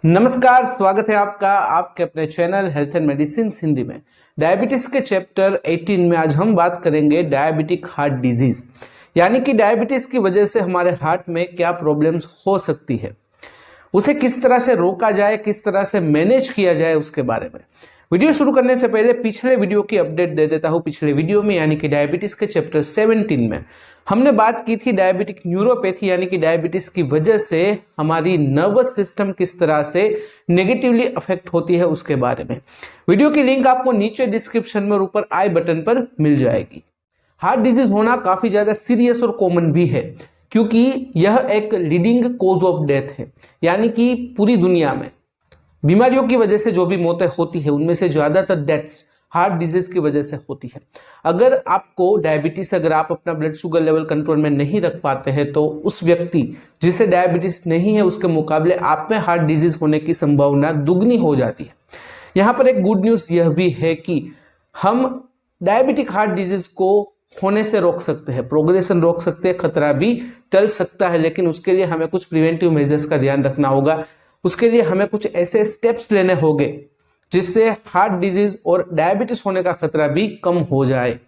नमस्कार, स्वागत है आपका आपके अपने channel health and medicine Hindi में। डायबिटीज के चैप्टर 18 में आज हम बात करेंगे डायबिटिक हार्ट डिजीज, यानी कि डायबिटीज की वजह से हमारे हार्ट में क्या प्रॉब्लम्स हो सकती है, उसे किस तरह से रोका जाए, किस तरह से मैनेज किया जाए, उसके बारे में। वीडियो शुरू करने से पहले पिछले वीडियो की अपडेट दे देता हूं। पिछले वीडियो में यानी कि डायबिटीज के चैप्टर 17 में हमने बात की थी डायबिटिक न्यूरोपैथी, यानी कि डायबिटीज की वजह से हमारी नर्वस सिस्टम किस तरह से नेगेटिवली अफेक्ट होती है उसके बारे में। वीडियो की लिंक आपको नीचे डिस्क्रिप्शन में और ऊपर आई बटन पर मिल जाएगी। हार्ट डिजीज होना काफी ज्यादा सीरियस और कॉमन भी है, क्योंकि यह एक लीडिंग कॉज ऑफ डेथ है, यानी कि पूरी दुनिया में बीमारियों की वजह से जो भी मौतें होती है उनमें से ज्यादातर डेथ्स हार्ट डिजीज की वजह से होती है। अगर आपको डायबिटीज, अगर आप अपना ब्लड शुगर लेवल कंट्रोल में नहीं रख पाते हैं तो उस व्यक्ति जिसे डायबिटीज नहीं है उसके मुकाबले आप में हार्ट डिजीज होने की संभावना दुगनी हो जाती है। यहाँ पर एक गुड न्यूज यह भी है कि हम डायबिटिक हार्ट डिजीज को होने से रोक सकते हैं, प्रोग्रेशन रोक सकते हैं, खतरा भी टल सकता है, लेकिन उसके लिए हमें कुछ प्रिवेंटिव मेजर्स का ध्यान रखना होगा। उसके लिए हमें कुछ ऐसे स्टेप्स लेने होंगे जिससे हार्ट डिजीज और डायबिटीज होने का खतरा भी कम हो जाए।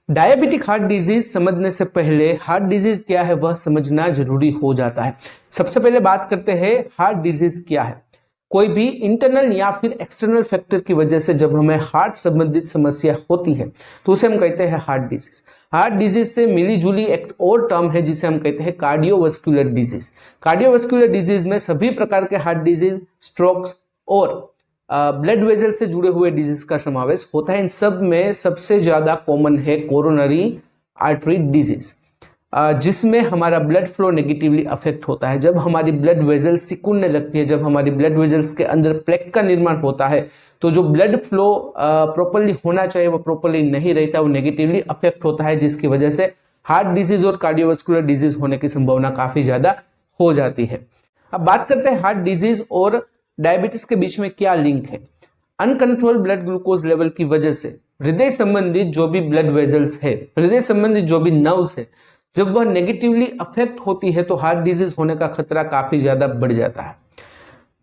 डायबिटिक हार्ट डिजीज समझने से पहले हार्ट डिजीज क्या है वह समझना जरूरी हो जाता है। सबसे पहले बात करते हैं हार्ट डिजीज क्या है। कोई भी इंटरनल या फिर एक्सटर्नल फैक्टर की वजह से जब हमें हार्ट संबंधित समस्या होती है तो उसे हम कहते हैं हार्ट डिजीज। हार्ट डिजीज से मिली जुली एक और टर्म है जिसे हम कहते हैं कार्डियोवास्कुलर डिजीज। कार्डियोवास्कुलर डिजीज में सभी प्रकार के हार्ट डिजीज, स्ट्रोक्स और ब्लड वेजल से जुड़े हुए डिजीज का समावेश होता है। इन सब में सबसे ज्यादा कॉमन है कोरोनरी आर्टरी डिजीज, जिसमें हमारा ब्लड फ्लो नेगेटिवली अफेक्ट होता है। जब हमारी ब्लड वेजल्स सिकुड़ने लगती है, जब हमारी ब्लड वेजल्स के अंदर प्लेक का निर्माण होता है, तो जो ब्लड फ्लो प्रॉपर्ली होना चाहिए वो प्रॉपर्ली नहीं रहता, वो नेगेटिवली अफेक्ट होता है, जिसकी वजह से हार्ट डिजीज और कार्डियोवास्कुलर डिजीज होने की संभावना काफी ज्यादा हो जाती है। अब बात करते हैं हार्ट डिजीज और डायबिटीज के बीच में क्या लिंक है। अनकंट्रोल ब्लड ग्लूकोज लेवल की वजह से हृदय संबंधित जो भी ब्लड वेजल्स है, हृदय संबंधित जो भी नर्व्स है, जब वह नेगेटिवली अफेक्ट होती है तो हार्ट डिजीज होने का खतरा काफी ज्यादा बढ़ जाता है।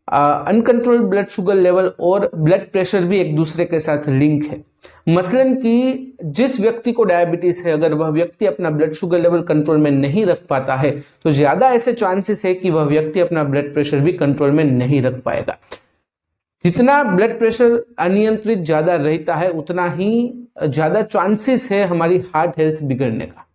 अनकंट्रोल ब्लड शुगर लेवल और ब्लड प्रेशर भी एक दूसरे के साथ लिंक है। मसलन कि जिस व्यक्ति को डायबिटीज है, अगर वह व्यक्ति अपना ब्लड शुगर लेवल कंट्रोल में नहीं रख पाता है तो ज्यादा ऐसे चांसेस है कि वह व्यक्ति अपना ब्लड प्रेशर भी कंट्रोल में नहीं रख पाएगा। जितना ब्लड प्रेशर अनियंत्रित ज्यादा रहता है उतना ही ज्यादा चांसेस है हमारी हार्ट हेल्थ बिगड़ने का।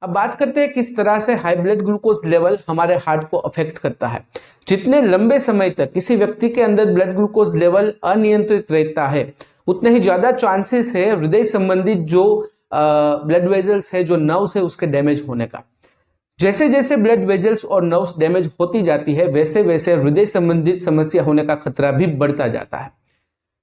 अब बात करते हैं किस तरह से हाई ब्लड ग्लूकोज लेवल हमारे हार्ट को अफेक्ट करता है। जितने लंबे समय तक किसी व्यक्ति के अंदर ब्लड ग्लूकोज लेवल अनियंत्रित रहता है उतने ही ज्यादा चांसेस है हृदय संबंधित जो ब्लड वेजल्स है, जो नर्व्स है, उसके डैमेज होने का। जैसे जैसे ब्लड वेजल्स और नर्व्स डैमेज होती जाती है वैसे वैसे हृदय संबंधित समस्या होने का खतरा भी बढ़ता जाता है।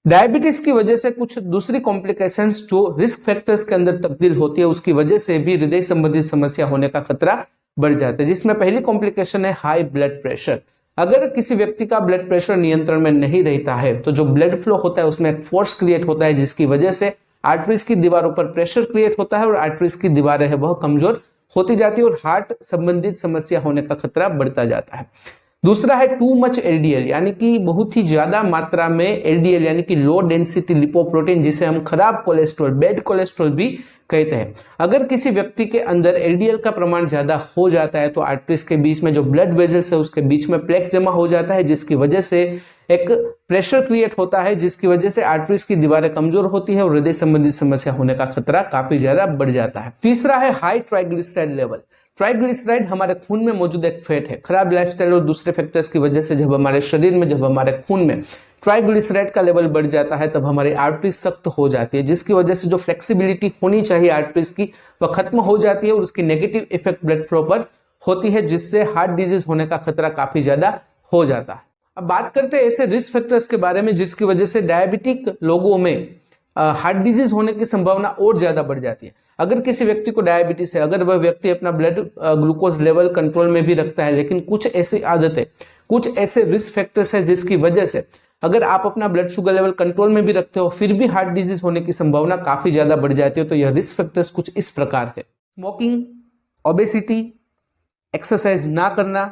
डायबिटीज की वजह से कुछ दूसरी कॉम्प्लिकेशंस जो रिस्क फैक्टर्स के अंदर तब्दील होती है उसकी वजह से भी हृदय संबंधित समस्या होने का खतरा बढ़ जाता है, जिसमें पहली कॉम्प्लिकेशन है हाई ब्लड प्रेशर। अगर किसी व्यक्ति का ब्लड प्रेशर नियंत्रण में नहीं रहता है तो जो ब्लड फ्लो होता है उसमें एक फोर्स क्रिएट होता है, जिसकी वजह से आर्टरीज की दीवारों पर प्रेशर क्रिएट होता है और आर्टरीज की दीवारें है वह कमजोर होती जाती है और हार्ट संबंधित समस्या होने का खतरा बढ़ता जाता है। दूसरा है टू मच एलडीएल, यानी कि बहुत ही ज्यादा मात्रा में एलडीएल यानी कि लो डेंसिटी लिपोप्रोटीन, जिसे हम खराब कोलेस्ट्रॉल, बैड कोलेस्ट्रॉल भी कहते हैं। अगर किसी व्यक्ति के अंदर एलडीएल का प्रमाण ज्यादा हो जाता है तो आर्टरीज के बीच में जो ब्लड वेजल्स है उसके बीच में प्लेक जमा हो जाता है, जिसकी वजह से एक प्रेशर क्रिएट होता है, जिसकी वजह से आर्टरीज की दीवारें कमजोर होती है और हृदय संबंधित समस्या होने का खतरा काफी ज्यादा बढ़ जाता है। तीसरा है हाई ट्राइग्लिसराइड लेवल। ट्राइग्लिसराइड हमारे खून में मौजूद एक फैट है। खराब लाइफस्टाइल और दूसरे फैक्टर्स की वजह से जब हमारे शरीर में, जब हमारे खून में ट्राइग्लिसराइड का लेवल बढ़ जाता है तब हमारी आर्टरीज सख्त हो जाती है, जिसकी वजह से जो फ्लेक्सिबिलिटी होनी चाहिए आर्टरीज की वह खत्म हो जाती है और उसकी नेगेटिव इफेक्ट ब्लड फ्लो पर होती है, जिससे हार्ट डिजीज होने का खतरा काफी ज्यादा हो जाता है। अब बात करते हैं ऐसे रिस्क फैक्टर्स के बारे में जिसकी वजह से डायबिटिक लोगों में हार्ट डिजीज होने की संभावना और ज्यादा बढ़ जाती है। अगर किसी व्यक्ति को डायबिटीज है, अगर वह व्यक्ति अपना ब्लड ग्लूकोज लेवल कंट्रोल में भी रखता है, लेकिन कुछ ऐसी आदतें, कुछ ऐसे रिस्क फैक्टर्स है जिसकी वजह से अगर आप अपना ब्लड शुगर लेवल कंट्रोल में भी रखते हो फिर भी हार्ट डिजीज होने की संभावना काफी ज्यादा बढ़ जाती है। तो यह रिस्क फैक्टर्स कुछ इस प्रकार है: स्मोकिंग, ओबेसिटी, एक्सरसाइज ना करना,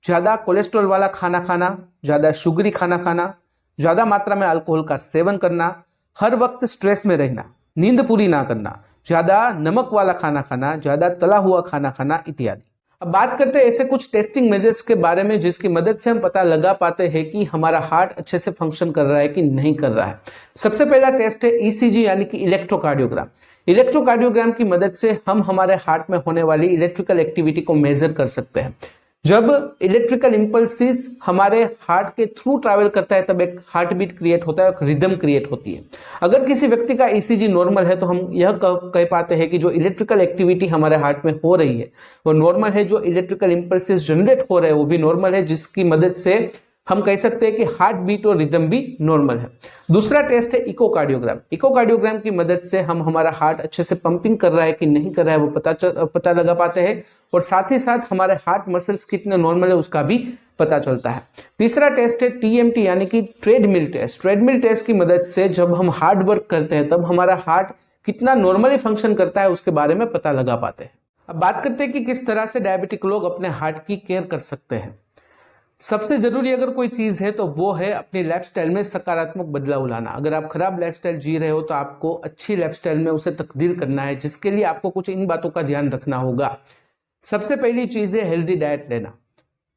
ज्यादा कोलेस्ट्रॉल वाला खाना खाना, ज्यादा शुगरी खाना खाना, ज्यादा मात्रा में अल्कोहल का सेवन करना, हर वक्त स्ट्रेस में रहना, नींद पूरी ना करना, ज्यादा नमक वाला खाना खाना, ज्यादा तला हुआ खाना खाना इत्यादि। अब बात करते हैं ऐसे कुछ टेस्टिंग मेजर्स के बारे में जिसकी मदद से हम पता लगा पाते हैं कि हमारा हार्ट अच्छे से फंक्शन कर रहा है कि नहीं कर रहा है। सबसे पहला टेस्ट है ईसीजी यानी कि इलेक्ट्रोकार्डियोग्राम। इलेक्ट्रोकार्डियोग्राम की मदद से हम हमारे हार्ट में होने वाली इलेक्ट्रिकल एक्टिविटी को मेजर कर सकते हैं। जब इलेक्ट्रिकल इंपल्सिस हमारे हार्ट के थ्रू ट्रैवल करता है तब एक हार्ट बीट क्रिएट होता है, एक रिदम क्रिएट होती है। अगर किसी व्यक्ति का ईसीजी नॉर्मल है तो हम यह कह पाते हैं कि जो इलेक्ट्रिकल एक्टिविटी हमारे हार्ट में हो रही है वो नॉर्मल है, जो इलेक्ट्रिकल इंपल्सिस जनरेट हो रहे हैं वो भी नॉर्मल है, जिसकी मदद से हम कह सकते हैं कि हार्ट बीट और रिदम भी नॉर्मल है। दूसरा टेस्ट है इकोकार्डियोग्राम। इकोकार्डियोग्राम की मदद से हम हमारा हार्ट अच्छे से पंपिंग कर रहा है कि नहीं कर रहा है वो पता लगा पाते हैं, और साथ ही साथ हमारे हार्ट मसल्स कितने नॉर्मल है उसका भी पता चलता है। तीसरा टेस्ट है टीएमटी यानी कि ट्रेडमिल टेस्ट। ट्रेडमिल टेस्ट की मदद से जब हम हार्ड वर्क करते हैं तब हमारा हार्ट कितना नॉर्मली फंक्शन करता है उसके बारे में पता लगा पाते हैं। अब बात करते हैं कि किस तरह से डायबिटिक लोग अपने हार्ट की केयर कर सकते हैं। सबसे जरूरी अगर कोई चीज है तो वो है अपनी लाइफस्टाइल में सकारात्मक बदलाव लाना। अगर आप खराब लाइफस्टाइल जी रहे हो तो आपको अच्छी लाइफस्टाइल में उसे तब्दील करना है, जिसके लिए आपको कुछ इन बातों का ध्यान रखना होगा। सबसे पहली चीज है हेल्दी डाइट लेना।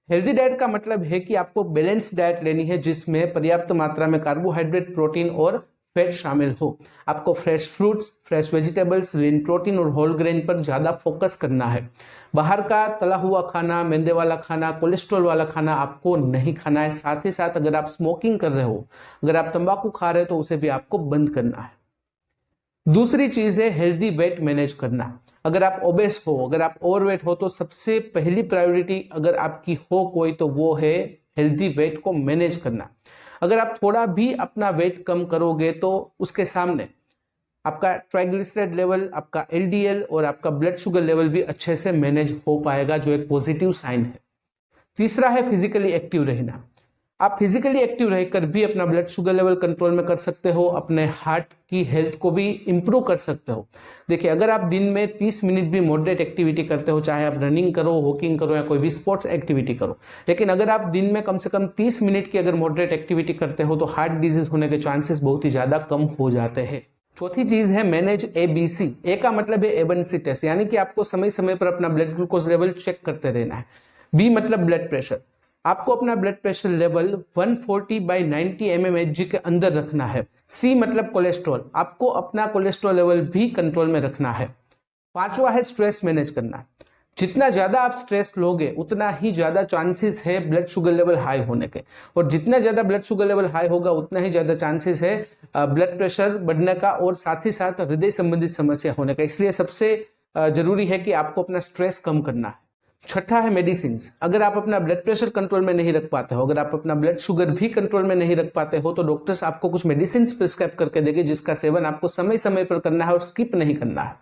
हेल्दी डाइट का मतलब है कि आपको बैलेंस डाइट लेनी है जिसमें पर्याप्त मात्रा में कार्बोहाइड्रेट, प्रोटीन और फैट शामिल हो। आपको fresh fruits, fresh vegetables, lean protein और होल ग्रेन पर ज्यादा फोकस करना है। बाहर का तला हुआ खाना, मैदे वाला खाना, कोलेस्ट्रॉल वाला खाना आपको नहीं खाना है। साथ ही साथ अगर आप स्मोकिंग कर रहे हो, अगर आप तंबाकू खा रहे हो तो उसे भी आपको बंद करना है। दूसरी चीज है हेल्दी वेट मैनेज करना। अगर आप ओबेस हो, अगर आप ओवरवेट हो तो सबसे पहली प्रायोरिटी अगर आपकी हो कोई तो वो है हेल्दी वेट को मैनेज करना। अगर आप थोड़ा भी अपना वेट कम करोगे तो उसके सामने आपका ट्राइग्लिसराइड लेवल, आपका एलडीएल और आपका ब्लड शुगर लेवल भी अच्छे से मैनेज हो पाएगा, जो एक पॉजिटिव साइन है। तीसरा है फिजिकली एक्टिव रहना। आप फिजिकली एक्टिव रहकर भी अपना ब्लड शुगर लेवल कंट्रोल में कर सकते हो, अपने हार्ट की हेल्थ को भी इंप्रूव कर सकते हो। देखिए, अगर आप दिन में 30 मिनट भी मॉडरेट एक्टिविटी करते हो, चाहे आप रनिंग करो, वॉकिंग करो या कोई भी स्पोर्ट्स एक्टिविटी करो, लेकिन अगर आप दिन में कम से कम 30 मिनट की अगर मॉडरेट एक्टिविटी करते हो तो हार्ट डिजीज होने के चांसेस बहुत ही ज्यादा कम हो जाते हैं। चौथी चीज है मैनेज एबीसी। ए का मतलब है एबनसी टेस्ट, यानी कि आपको समय समय पर अपना ब्लड ग्लूकोज लेवल चेक करते रहना है। बी मतलब ब्लड प्रेशर। आपको अपना ब्लड प्रेशर लेवल 140/90 mmHg के अंदर रखना है। सी मतलब कोलेस्ट्रॉल। आपको अपना कोलेस्ट्रॉल लेवल भी कंट्रोल में रखना है। पांचवा है स्ट्रेस मैनेज करना। जितना ज्यादा आप स्ट्रेस लोगे उतना ही ज्यादा चांसेस है ब्लड शुगर लेवल हाई होने के, और जितना ज्यादा ब्लड शुगर लेवल हाई होगा उतना ही ज्यादा चांसेस है ब्लड प्रेशर बढ़ने का और साथ ही साथ हृदय संबंधित समस्या होने का। इसलिए सबसे जरूरी है कि आपको अपना स्ट्रेस कम करना है। छठा है मेडिसिन। अगर आप अपना ब्लड प्रेशर कंट्रोल में नहीं रख पाते हो, अगर आप अपना ब्लड शुगर भी कंट्रोल में नहीं रख पाते हो तो डॉक्टर्स आपको कुछ मेडिसिन प्रिस्क्राइब करके देंगे जिसका सेवन आपको समय समय पर करना है और स्किप नहीं करना है।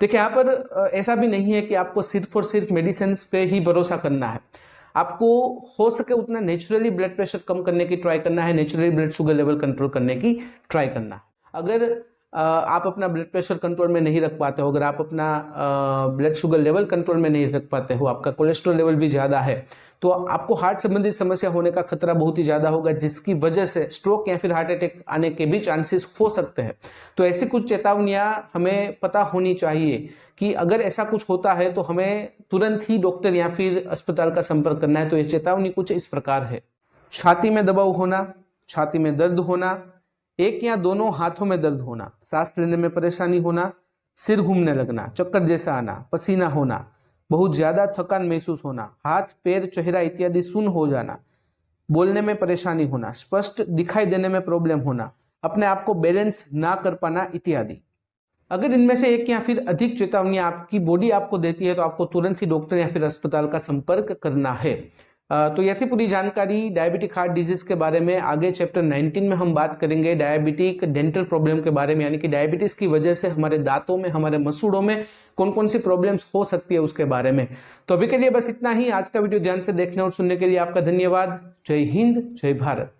देखिए, यहाँ पर ऐसा भी नहीं है कि आपको सिर्फ और सिर्फ मेडिसिन पे ही भरोसा करना है। आपको हो सके उतना नेचुरली ब्लड प्रेशर कम करने की ट्राई करना है, naturally blood sugar level control करने की ट्राई करना है। अगर आप अपना ब्लड प्रेशर कंट्रोल में नहीं रख पाते हो, अगर आप अपना ब्लड शुगर लेवल कंट्रोल में नहीं रख पाते हो, आपका कोलेस्ट्रॉल लेवल भी ज्यादा है, तो आपको हार्ट संबंधित समस्या होने का खतरा बहुत ही ज्यादा होगा, जिसकी वजह से स्ट्रोक या फिर हार्ट अटैक आने के भी चांसेस हो सकते हैं। तो ऐसी कुछ चेतावनियां हमें पता होनी चाहिए कि अगर ऐसा कुछ होता है तो हमें तुरंत ही डॉक्टर या फिर अस्पताल का संपर्क करना है। तो ये चेतावनी कुछ इस प्रकार है। छाती में दबाव होना, छाती में दर्द होना, एक या दोनों हाथों में दर्द होना, सांस लेने में परेशानी होना, सिर घूमने लगना, चक्कर जैसा आना, पसीना होना, बहुत ज्यादा थकान महसूस होना, हाथ पैर चेहरा इत्यादि सुन्न हो जाना, बोलने में परेशानी होना, स्पष्ट दिखाई देने में प्रॉब्लम होना, अपने आप को बैलेंस ना कर पाना इत्यादि। अगर इनमें से एक या फिर अधिक चेतावनियां आपकी बॉडी आपको देती है तो आपको तुरंत ही डॉक्टर या फिर अस्पताल का संपर्क करना है। तो यह थी पूरी जानकारी डायबिटिक हार्ट डिजीज के बारे में। आगे चैप्टर 19 में हम बात करेंगे डायबिटिक डेंटल प्रॉब्लम के बारे में, यानी कि डायबिटीज की वजह से हमारे दांतों में, हमारे मसूड़ों में कौन कौन सी प्रॉब्लम्स हो सकती है उसके बारे में। तो अभी के लिए बस इतना ही। आज का वीडियो ध्यान से देखने और सुनने के लिए आपका धन्यवाद। जय हिंद, जय भारत।